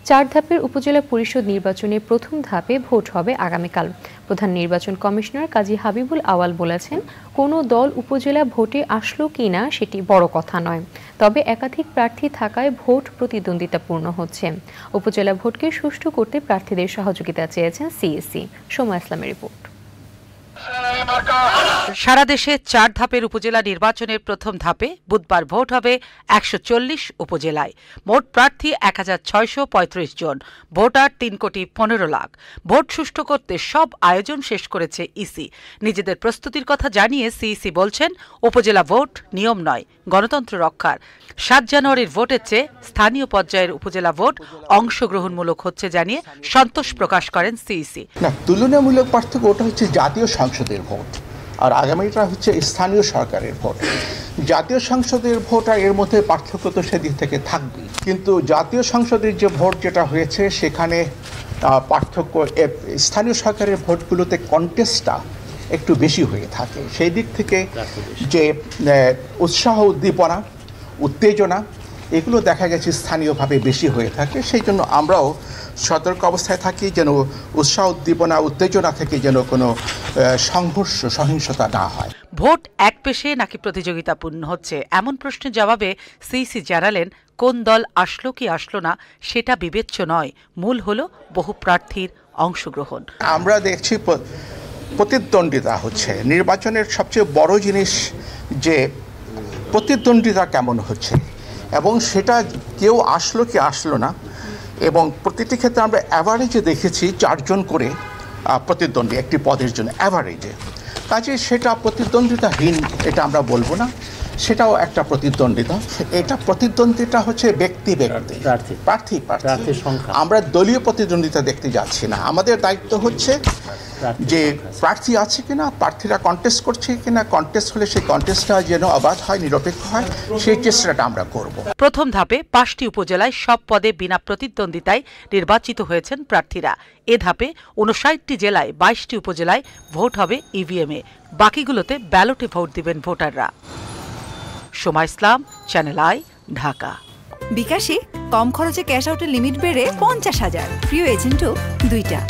4 ধাপের উপজেলা পরিষদ নির্বাচনে প্রথম ধাপে ভোট হবে আগামীকাল। প্রধান নির্বাচন কমিশনার কাজী হাবিবুল আওয়াল বলেছেন, কোনো দল উপজেলা ভোটে আসলো কিনা সেটি বড় কথা নয়, তবে একাধিক প্রার্থী থাকায় ভোট প্রতিদ্বন্দ্বিতাপূর্ণ হচ্ছে। উপজেলা ভোটকে সুষ্ঠু করতে প্রার্থীদের সহযোগিতা চেয়েছেন সিইসি। সোমা ইসলামের রিপোর্ট। সারা দেশে 4 ধাপের উপজেলা নির্বাচনের প্রথম ধাপে বুধবার ভোট হবে 140 উপজেলায়। মোট প্রার্থী 1635 জন, ভোটার 3,15,00,000। ভোট সুষ্ঠু করতে সব আয়োজন শেষ করেছে ইসি। নিজেদের প্রস্তুতির কথা জানিয়ে সিইসি বলছেন, উপজেলা ভোট নিয়ম নয়, গণতন্ত্র রক্ষার। 7 জানুয়ারির ভোটের চেয়ে স্থানীয় পর্যায়ের উপজেলা ভোট অংশগ্রহণমূলক হচ্ছে জানিয়ে সন্তোষ প্রকাশ করেন সিইসি। তুলনামূলক পার্থক্য ওটা হচ্ছে জাতীয় সংসদের ভোট, আর আগামীটা হচ্ছে স্থানীয় সরকারের ভোট। জাতীয় সংসদের ভোট আর এর মধ্যে পার্থক্য তো সেদিক থেকে থাকবে, কিন্তু জাতীয় সংসদের যে ভোট যেটা হয়েছে সেখানে পার্থক্য স্থানীয় সরকারের ভোটগুলোতে কন্টেস্টটা একটু বেশি হয়ে থাকে। সেই দিক থেকে যে উৎসাহ উদ্দীপনা উত্তেজনা এগুলো দেখা গেছে স্থানীয়ভাবে বেশি হয়ে থাকে। সেই জন্য আমরাও সতর্ক অবস্থায় থাকি যেন উৎসাহ উদ্দীপনা উত্তেজনা থেকে যেন কোনো সংঘর্ষ সহিংসতা না হয়। ভোট একপেশে নাকি প্রতিযোগিতাপূর্ণ হচ্ছে এমন প্রশ্নের জবাবে সিইসি জানালেন, কোন দল আসলো কি আসলো না সেটা বিবেচ্য নয়, মূল হলো বহু প্রার্থীর অংশগ্রহণ। আমরা দেখছি প্রতিদ্বন্দ্বিতা হচ্ছে নির্বাচনের সবচেয়ে বড় জিনিস, যে প্রতিদ্বন্দ্বিতা কেমন হচ্ছে এবং সেটা কেউ আসলো কি আসলো না। এবং প্রতিটি ক্ষেত্রে আমরা অ্যাভারেজে দেখেছি 4 জন করে প্রতিদ্বন্দ্বী একটি পদের জন্য অ্যাভারেজে। কাজে সেটা প্রতিদ্বন্দ্বিতাহীন এটা আমরা বলবো না, সেটাও একটা প্রতিদ্বন্দ্বিতা। এটা প্রতিদ্বন্দ্বিতা হচ্ছে ব্যক্তি প্রার্থী সংখ্যা। আমরা দলীয় প্রতিদ্বন্দ্বিতা দেখতে যাচ্ছি না। আমাদের দায়িত্ব হচ্ছে যে প্রার্থী আছে কিনা, প্রার্থীরা কন্টেস্ট করছে কিনা, কন্টেস্ট হলে সেই কন্টেস্টটা যেন অবাধ হয়, নিরপেক্ষ হয়, সেই চেষ্টাটা আমরা করব। প্রথম ধাপে 5টি উপজেলায় সব পদে বিনা প্রতিদ্বন্দ্বিতায় নির্বাচিত হয়েছেন প্রার্থীরা। এ ধাপে 59টি জেলায় 22টি উপজেলায় ভোট হবে ইভিএমে, বাকিগুলোতে ব্যালটে ভোট দিবেন ভোটাররা। সোমা ইসলাম, চ্যানেল আই, ঢাকা। বিকাশে কম খরচে ক্যাশ আউটের লিমিট বেড়ে 50,000, প্রিয় এজেন্টও 2টা।